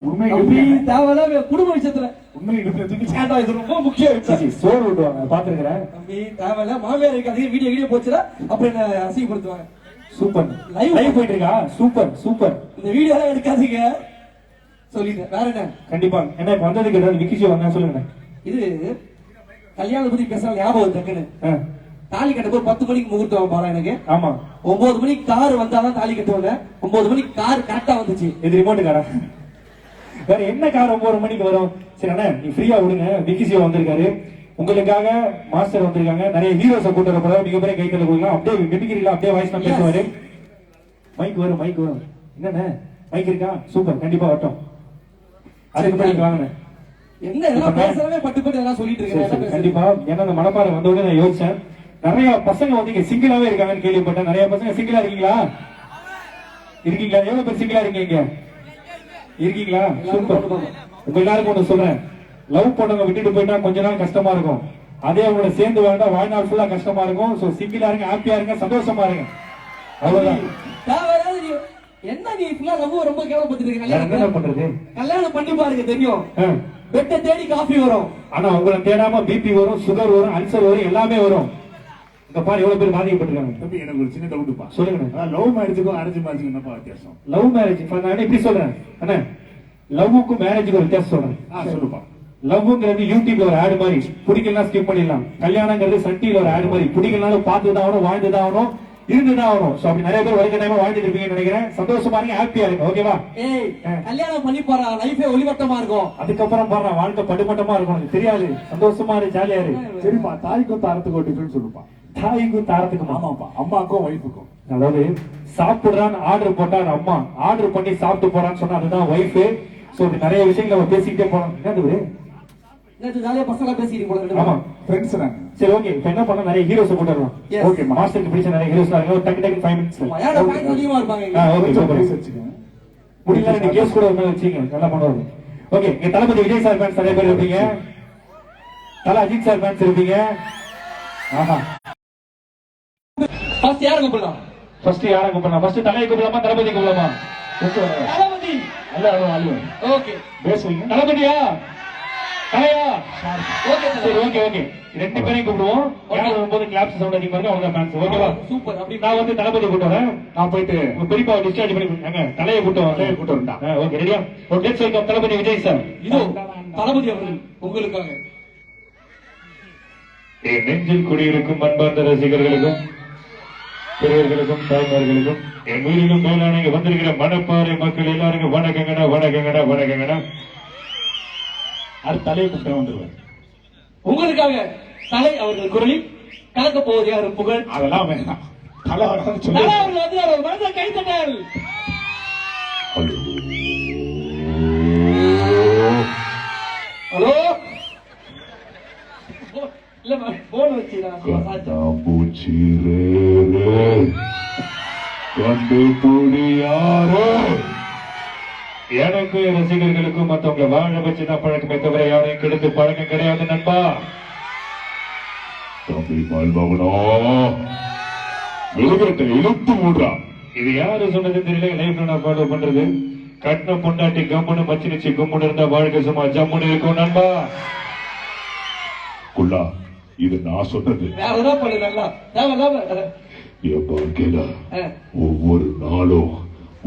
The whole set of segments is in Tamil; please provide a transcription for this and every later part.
குடும்ப விஷயத்துல இது ரொம்ப முக்கியம். சோறு விடுவாங்க பாத்துருக்கிறேன். தேவையில்ல மாமியார் இருக்காது வீடியோ போச்சுன்னா அப்புறம் என்ன அசிங்கப்படுத்துவாங்க. சூப்பர் லைவ் போயிட்டு இருக்கா? Super super. இந்த வீடியோ எல்லாம் எடுக்காதீங்க சொல்லிட்டேன். வேற என்ன? கண்டிப்பா என்ன வந்ததுக்கு ஏதாவது விக்கிச்சு வந்தா சொல்லுங்க. இது கல்யாணம் பத்தி பேச ஞாபகம் டக்குன்னு தாலி கட்ட போய் 10 மணிக்கு முகூர்த்தம் பாரு எனக்கு. ஆமா 9 மணிக்கு கார் வந்தாதான் தாலி கட்டுவாங்க. 9 மணிக்கு கார் கரெக்டா வந்துச்சு. இது ரிமோட் காரா? வேற என்ன கார் 9 மணிக்கு வரும்? சரி அண்ணா நீ ஃப்ரீயா விடுங்க. விக்கிசியோ வந்திருக்காரு உங்களுக்காக, மாஸ்டர் வந்திருக்காங்க, நிறைய ஹீரோஸை கூட்டு வர போறாரு. மிகப்பெரிய கைத்தல கொடுக்கலாம். அப்படியே மிமிக்கிறீங்களா? அப்படியே வாய்ஸ் தான் பேசுவாரு. மைக் வரும் மைக் வரும். என்னண்ணே மைக் இருக்கா? சூப்பர் கண்டிப்பா வரட்டும். அதுக்கு முன்னாடி வாங்க. என்ன எல்லாம் பேசவே பட்டு பட்டு எல்லாம் சொல்லிட்டு இருக்கேன். கண்டிப்பா ஏன்னா அந்த மனப்பாறை வந்தோடனே நான் யோசிச்சேன். நிறைய பசங்க வந்து இங்க சிங்கிளாவே இருக்காங்கன்னு கேள்விப்பட்டேன். நிறைய பசங்க சிங்கிளா இருக்கீங்களா? இருக்கீங்களா? எவ்வளவு பேர் சிங்கிளா இருக்கீங்க? இருக்கீங்களா? சூப்பர். உங்க எல்லாருக்கும் ஒண்ணு சொல்றேன், லவ் பண்ணவங்க விட்டுட்டு போயிட்டா கொஞ்ச நாள் கஷ்டமா இருக்கும். அதே அவங்களோட சேர்ந்து வாழ்ந்தா வாழ்நாள் ஃபுல்லா கஷ்டமா இருக்கும். சோ சிங்கிளா இருங்க, ஹாப்பியா இருங்க, சந்தோஷமா இருங்க. அவ்வளவுதான். என்ன நீ ஃபுல்லா லவ் ரொம்ப கேவலப்பட்டு என்ன பண்றது? கல்யாணம் பண்ணி பாருங்க தெரியும். பெட்ட தேடி காஃபி வரும். ஆனா உங்களை தேடாம பிபி வரும், சுகர் வரும், அல்சர் வரும், எல்லாமே வரும். இங்க பாரு எவ்வளவு பேர் பாதிக்கப்பட்டிருக்காங்க. தம்பி எனக்கு ஒரு சின்ன டவுட்ப்பா. சொல்லுங்க. லவ் மேரேஜுக்கும் அரேஞ்ச் மேரேஜுக்கும் என்னப்பா வித்தியாசம்? லவ் மேரேஜ் நான் இப்படி சொல்றேன் அண்ணா, லவ்வுக்கும் மேரேஜுக்கும் வித்தியாசம் சொல்றேன். சொல்லுப்பா. லவ்ங்கிறது யூடியூப்ல ஒரு ஆடு மாதிரி, பிடிக்கலாம் ஸ்கிப் பண்ணிடலாம். கல்யாணங்கிறது சன் டிவில ஒரு ஆடு மாதிரி, பிடிக்கலனாலும் பார்த்துதான் ஆகணும், வாழ்ந்துதான் ஆகணும், இருந்துதான் ஆகணும். சோ அப்படி நிறைய பேர் ஒரே டைமா வாழ்ந்துட்டு இருப்பீங்கன்னு நினைக்கிறேன். சந்தோஷமா இருங்க, ஹாப்பியா இருங்க. ஓகேவா? கல்யாணம் பண்ணி போறா லைஃபே ஒளிவட்டமா இருக்கும். அதுக்கப்புறம் பாரு வாழ்க்கை படுமட்டமா இருக்கும். எனக்கு தெரியாது. சந்தோஷமா இரு, ஜாலியா இரு. சரிப்பா. தாய்க்கும் தாரத்துக்கும் டிஃபரன்ஸ் சொல்லுப்பா. தாய்க்கும் தாரத்துக்கும். ஆமாப்பா. அம்மாக்கும் ஒய்ஃபுக்கும். அதாவது சாப்பிடுறான்னு ஆர்டர் போட்டா அது அம்மா, ஆர்டர் பண்ணி சாப்பிட்டு போறான்னு சொன்னா அதுதான் ஒய்ஃப். சோ நிறைய விஷயங்களை நம்ம பேசிக்கிட்டே போறோம். என்னது ஜாலியா பசங்களா பேசிட்டு போறாங்க. ஆமா ஃப்ரெண்ட்ஸ் நாங்க. சரி ஓகே. இப்ப என்ன பண்ண, நிறைய ஹீரோஸ் போட்டுறோம். ஓகே மாஸ்டருக்கு பிடிச்ச நிறைய ஹீரோஸ் இருக்காங்க. டக்கு டக்கு 5 மினிட்ஸ். யாரோ பாயிண்ட் அதிகமா இருப்பாங்க. Okay super. முடியல நீங்க கேஸ் கூட வந்து வச்சீங்க. நல்லா பண்ணுவாங்க. ஓகே இங்க தளபதி விஜய் சார் ஃபேன்ஸ் நிறைய பேர் இருப்பீங்க. தல அஜித் சார் ஃபேன்ஸ் இருப்பீங்க. ஆஹா. ஃபர்ஸ்ட் யாரை கூப்பிடலாம்? ஃபர்ஸ்ட் யாரை கூப்பிடலாம்? ஃபர்ஸ்ட் தலையை கூப்பிடலாமா தளபதி கூப்பிடலாமா? தளபதி. நல்ல ஆளு. ஓகே பேசுவீங்க. தளபதியா தலையா? ஓகே சரி ஓகே ஓகே. ரெண்டு பேரையும் கூப்பிடுவோம். யார் வரும்போது கிளாப்ஸ் சவுண்ட் அதிகமா இருக்கு அவங்க ஃபேன்ஸ். ஓகேவா? சூப்பர். அப்படி நான் வந்து தளபதி கூப்பிடுறேன். நான் போயிட்டு உங்க பெரியப்பா டிஸ்சார்ஜ் பண்ணி தலையை கூட்டுவோம். ஓகே ரெடியா? Okay let's welcome Thalapathy Vijay sir. இதோ தளபதி அவர்கள் உங்களுக்காக. என் நெஞ்சில் குடியிருக்கும் அன்பார்ந்த ரசிகர்களுக்கும் பெரியவர்களுக்கும் தாய்மார்களுக்கும் என் உயிரிலும் மேலான இங்க வந்திருக்கிற மணப்பாறை மக்கள் எல்லாருக்கும் வணக்கங்கடா வணக்கங்கடா வணக்கங்கடா. அடுத்த தலையை கூப்பிட்டு வந்துருவார். உங்களுக்காக தலை அவர்கள் குரலில் கலக்க போவது யாரும் புகழ். அதெல்லாம் வேணாம். தலை அவர்கள் வந்து அவர் மனதை கைத்தட்டல். ஹலோ இல்ல போன் வச்சுடா. எனக்கு ரசிகர்களுக்கும் மற்றவங்களை வாழ வச்சுதான் பழக்கமே தவிர யாரையும் கெடுத்து பழக்கம் கிடையாது நண்பா. இது யாரு சொன்னது தெரியல. லைஃப்ல நான் ஃபாலோ பண்றது. கட்டின பொண்டாட்டி கம்முன்னு மச்சினிச்சு கும்முன்னு இருந்தா வாழ்க்கை சும்மா ஜம்முன்னு இருக்கும் நண்பா. குள்ளா இது நான் சொன்னது. என் வாழ்க்கையில ஒவ்வொரு நாளும்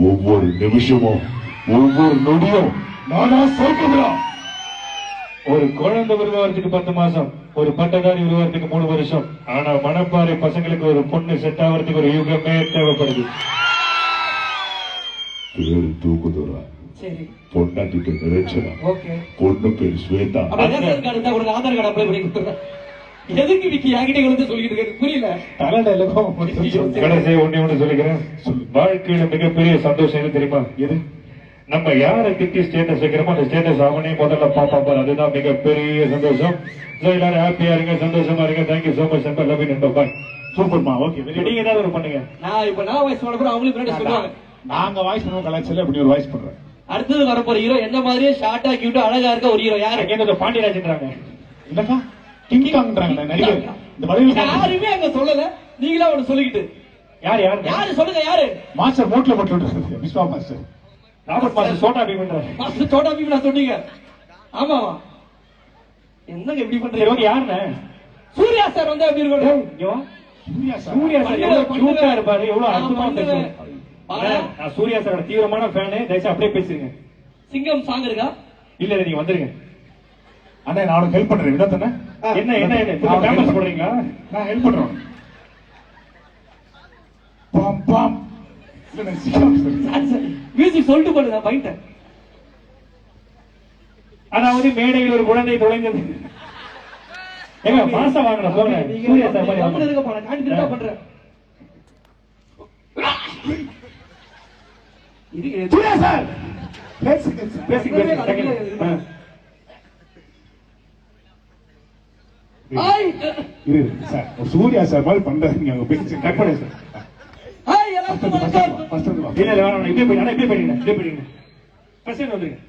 ஒவ்வொரு நிமிஷமும் ஒவ்வொரு நொடியும் நானா சேர்க்கிறேன். ஒரு குழந்தை உருவாகிறதுக்கு 10 மாசம், ஒரு பட்டதாரி உருவாகிறதுக்கு 3 வருஷம். ஆனா மணப்பாறை பசங்களுக்கு ஒரு பொண்ணு செட் ஆகிறதுக்கு ஒரு யுகமே தேவைப்படுது. பேரு தூக்குதுரா. சரி பொண்ணாட்டிட்டு நிறைச்சா. ஓகே பொண்ணு பேரு ஸ்வேதா. ஆதார் கார்டு அப்ளை பண்ணி கொடுத்துறேன். எதுக்கு விக்கி என்கிட்ட வந்து சொல்லிட்டு இருக்கு புரியல. கடைசி ஒண்ணு சொல்லிக்கிறேன். வாழ்க்கையில மிகப்பெரிய சந்தோஷம் எது தெரியுமா? எது? நம்ம யாரை திட்டி ஸ்டேட்டஸ் வைக்கிறோமோ அந்த ஸ்டேட்டஸ் அவனே முதல்ல பாப்பாரு. அதுதான் மிகப்பெரிய சந்தோஷம். எல்லாரும் ஹாப்பியா இருங்க, சந்தோஷமா இருங்க. Thank you so much. Love you நண்பா. பாய். சூப்பர்மா. ஓகே நீங்க ஏதாவது ஒரு பண்ணுங்க. நான் இப்ப நான் வாய்ஸ் பண்ண கூட அவங்களுக்கு முன்னாடி சொல்லுவாங்க. நாங்க வாய்ஸ் பண்ணுவோம் கலாச்சாரம். அப்படி ஒரு வாய்ஸ் பண்றேன். அடுத்தது வரப்போற ஹீரோ என்ன மாதிரியே ஷார்ட்டா கியூட்டா அழகா இருக்க ஒரு ஹீரோ யாரு? என்ன பாண்டியராஜன்றாங்க. இல்லக்கா கிங்காங்கிறாங்க நடிகர். இந்த பதவி யாருமே அங்க சொல்லல. நீங்களா ஒன்னு சொல்லிக்கிட்டு யாரு யாரு யாரு சொல்லுங்க. யாரு? மாஸ்டர் மோட்ல போட்டு Viswa master. Robert master Chhota பீம்ன்றாரு. மாஸ்டர் சோட்டா பீம் நான் சொன்னீங்க. ஆமாவா? என்னங்க இப்படி சரி பண்றீங்க? ஓகே, யாருண்ணே? சூர்யா சார் வந்தா எப்படி இருக்கும்? இங்க வா. சூர்யா சார். சூர்யா சார் எவ்வளவு கியூட்டா இருப்பாரு, எவ்வளவு அற்புதமா நான் பேசுவாரு. பாரு. நான் சூர்யா சாரோட தீவிரமான ஃபேனு. தயவுசெய்து அப்படியே பேசுங்க. சிங்கம் சாங் இருக்கா? இல்ல நீங்க வந்துருங்க. அண்ணே நான் உனக்கு ஹெல்ப் பண்றேன். விடாதண்ணே. என்ன என்ன என்ன கேம்பஸ் போடுறீங்களா? நான் ஹெல்ப் பண்றேன். பாம் பாம். இல்லண்ணே, சீக்கிரம் சொல்லு. மியூசிக் சொல்லிட்டு போடு, நான் பைட்டேன். அதாவது மேடையில் ஒரு குழந்தை தொலைந்தது. ஏங்க மாசம் வாங்குற போங்க. சூர்யா சார் மாதிரி வாங்க. இருக்க போறேன். கான்ஃபிடன்ட்டா பண்றேன். இது சூர்யா சார். பேசுங்க சார். பேசிக்க டக்குனு. ஹாய். இரு சார். ஒரு சூர்யா சார் மாதிரி பண்றாரு. நீங்க அங்க பேசுங்க. கட் பண்ணு சார். ஹாய் எல்லாருக்கும் வணக்கம். ஃபர்ஸ்ட் வந்து வா. இல்ல இல்ல வேணாம், இப்படியே போய் இப்படியே போயிடுங்க. இப்படியே போயிடுங்க. பிரசன்ட் வந்துருங்க.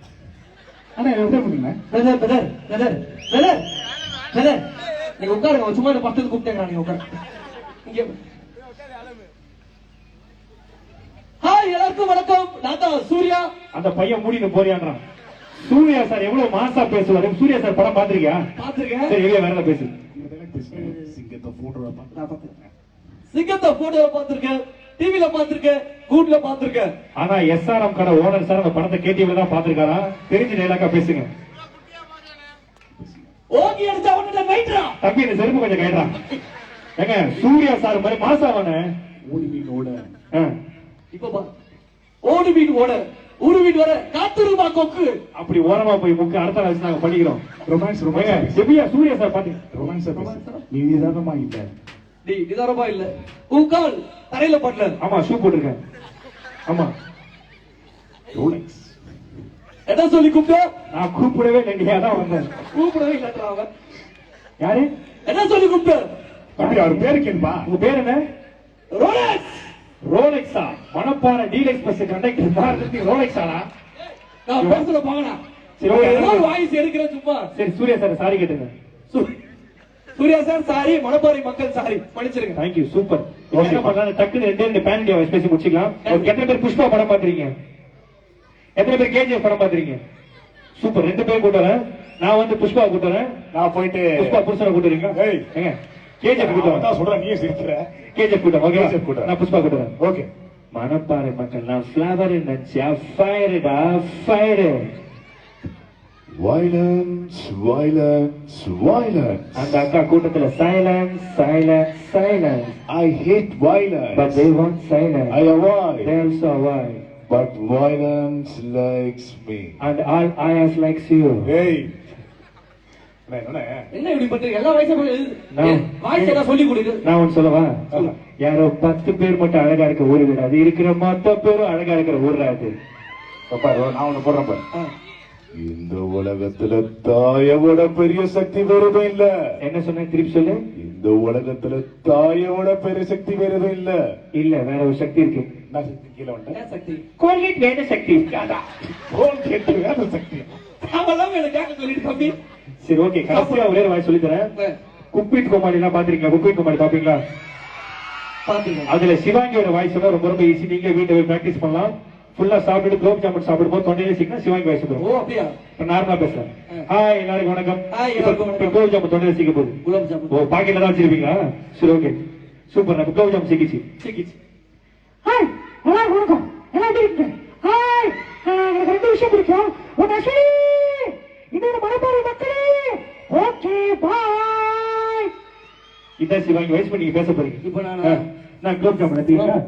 அண்ணா என்ன பண்ணுங்க? Brother brother brother brother brother நீங்க உட்காருங்க. சும்மா இந்த பக்கத்துல கூப்பிட்டேங்க. நீங்க உட்காருங்க. இங்க ஹாய் எல்லாருக்கும் வணக்கம். நான் தான் சூர்யா. அந்த பையன் மூடிட்டு போறியான்றான். சூர்யா சார் எவ்வளவு மாசா பேசுவாரு. சூர்யா சார் படம் பாத்திருக்கியா? பாத்துருக்கேன். சரி இல்ல வேற ஏதாவது பேசு. சிங்கத்தை போடுறா. நான் பாத்துருக்கேன். சிங்கத்தை போட்டோல பாத்துருக்கேன், டிவில பாத்துருக்கேன், கூட்ல பாத்துருக்கேன். ஆனா எஸ்ஆர்எம் கடை ஓனர் சார் அந்த படத்தை கேடிவில தான் பாத்திருக்காரா? தெரிஞ்ச டைலாக்கா பேசுங்க. ஓகே அடிச்சா ஒண்ணு நைட்ரா. தம்பி இந்த செருப்பு கொஞ்சம் கைடுறா. ஏங்க சூர்யா சார் மாதிரி மாசாவானே. ஓடி மீனோட. இப்ப பா ஓடு வீடு ஓட ஒரு வீடு வர காத்துருமா கொக்கு. அப்படி ஓரமா போய் முக்கு அடுத்த நாள் வச்சு நாங்க பண்ணிக்கிறோம். ரொமான்ஸ் ஏங்க, ரொமான்ஸ். எப்படியா சூர்யா சார் பாத்தீங்க? ரொமான்ஸ் நீ நிதானமா இல்ல. டேய் நிதானமா இல்ல. உன் கால் தரையில படல. ஆமா ஷூ போட்டிருக்கேன். ஆமா ரோலெக்ஸ். என்ன சொல்லி கூப்பிட்ட? நான் கூப்பிடவே இல்லையா தான் வந்தேன். கூப்பிடவே இல்லடா அவன். யாரு? என்ன சொல்லி கூப்பிட்ட? தம்பி அவர் பேரு கேளுப்பா. உங்க பேர் என்ன? ரோலக்ஸ். ரோலெக்ஸா? மணப்பாறை டீலக்ஸ் பஸ் கண்டக்டர் தான் ரோலெக்ஸாடா? நான் பேசுற பாங்கடா. சரி, ஓகே. ஏதோ வாய்ஸ் எடுக்கிற சும்மா. சரி சூர்யா சார் சாரி கேட்டுங்க. சூர்யா சார் சாரி, மணப்பாறை மக்கள் சாரி, மன்னிச்சிருங்க. Thank you super. என்ன பண்ணலாம் டக்குன்னு ரெண்டு பேன் இண்டியா வாய்ஸ் பேசி முடிச்சுக்கலாம். எத்தனை பேர் புஷ்பா படம் பாத்துறீங்க? எத்தனை பேர் கேஜிஎஃப் படம் பாத்துறீங்க? சூப்பர். ரெண்டு பேரும் கூட்டு வரேன். நான் வந்து புஷ்பா கூட்டு வரேன். நான் போயிட்டு புஷ்பா புருஷனை கூட்டு வரீங்களா? ஏய். ஏங்க கேஜிஎஃப் கூட்டு வரேன். தான் சொல்றேன், நீயே சிரிக்கிற. கேஜிஎஃப் கூட்டு வரேன். KGF ஓகே கூட்டு வரேன். நான் புஷ்பா கூட்டு வரேன். ஓகே. மணப்பாறை மக்கள் நான் ஃபிளவர் நினைச்சா ஃபயர்டா ஃபயர். Violence, violence, violence. அந்த அக்கா கூட்டத்துல silence silence silence. I hate violence. But they want silence. I avoid. They also avoid. But violence likes me. And all eyes likes you. ஏய். என்ன என்ன இப்படி பண்றீங்க? எல்லா வயசும் வாய்ஸ் எல்லாம் சொல்லி கொடுங்க. நான் ஒன்னு சொல்லவா? யாரோ 10 பேர் மட்டும் அழகா இருக்க ஊரு கிடையாது. இருக்கிற மொத்த பேரும் அழகா இருக்கிற ஊர்ல அது. பாப்பா நான் ஒண்ணு போடுறேன் பாரு. இந்த உலகத்துல தாயோட பெரிய சக்தி வேறதும் இல்ல. என்ன சொன்ன திருப்பி சொல்லு. இந்த உலகத்துல தாயோட பெரிய சக்தி வேறதும் இல்ல. இல்ல வேற ஒரு சக்தி இருக்கு. நான் கீழே வந்துட்டேன். என்ன சக்தி? கோல்கேட் வேற சக்தி. கோல் கேட்டு வேற சக்தி. அவெல்லாம் எனக்கு கேட்க சொல்லிட்டு தம்பி. சரி ஓகே கடைசியா ஒரே வாய் சொல்லி தரேன். குப்பிட் கோமாளி எல்லாம் பாத்திருக்கீங்களா? குப்பிட் கோமாளி பாப்பீங்களா? பாத்தீங்க. அதுல சிவாங்கியோட வாய்ஸ் எல்லாம் ரொம்ப ரொம்ப ஈஸி. நீங்க வீட்டுல போய் பிராக்டிஸ் பண்ணலாம். ஃபுல்லா சாப்பிட்டு குலோப் ஜாமுன் சாப்பிடும் போது தொண்டையில சிக்கனா சிவாங்கி வாய்ஸ் வரும். ஓ அப்படியா? இப்ப நார்மலா பேசுறேன். ஹாய் எல்லாருக்கும் வணக்கம். ஹாய் எல்லாருக்கும் வணக்கம். குலோப் ஜாமுன் தொண்டையில சிக்க போகுது. குலாப் ஜாமுன். ஓ பாக்கெட்ல தான் வச்சிருப்பீங்களா? சரி ஓகே சூப்பர். நான் குலோப் ஜாமுன் சிக்கிச்சு. சிக்கிச்சு. ஹாய் எல்லாருக்கும் வணக்கம். எல்லாம் எப்படி இருக்கீங்க? ஹாய் எனக்கு ரெண்டு விஷயம் பிடிக்கும். ஒன்னு சரி இன்னொரு மணப்பாறை மக்களே. Okay bye. இதான் சிவாங்கி வாய்ஸ் பண்ணி பேச போறீங்க. இப்ப நான் குலோப் ஜாமுன் எடுத்துக்கிறேன்.